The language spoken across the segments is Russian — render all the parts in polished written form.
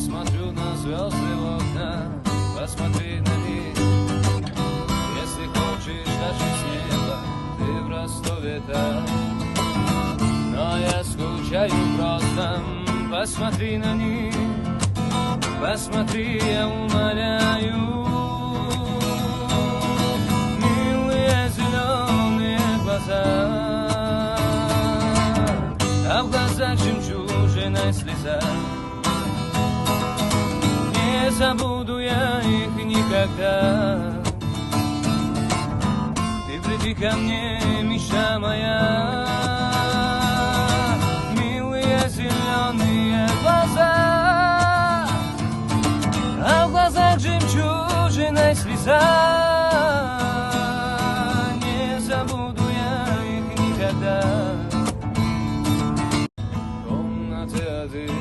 смотрю на звезды в окна, посмотри на них. Если хочешь даже с неба, ты в Ростове так. Но я скучаю просто, посмотри на них. Посмотри, я умоляю. Милые зеленые глаза, а в глазах жемчужиная слеза. Не забуду я их никогда. Ты приди ко мне, мечта моя. Милые зеленые глаза, а в глазах жемчужиная слеза. Не забуду я их никогда. Комнаты один,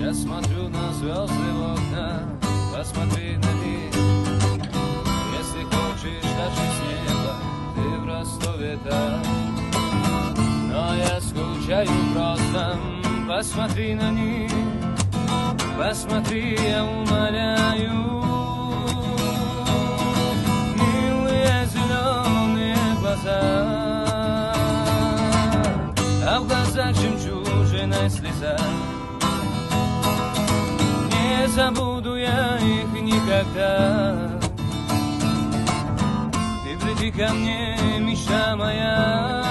я смотрю на звезды в окна, посмотри на них. Если хочешь даже с неба, ты в Ростове так. Но я скучаю просто, посмотри на них. Посмотри, я умоляю. Милые зеленые глаза, а в глазах жемчужиная слеза. Не забуду я их никогда. Ты приди ко мне, мечта моя.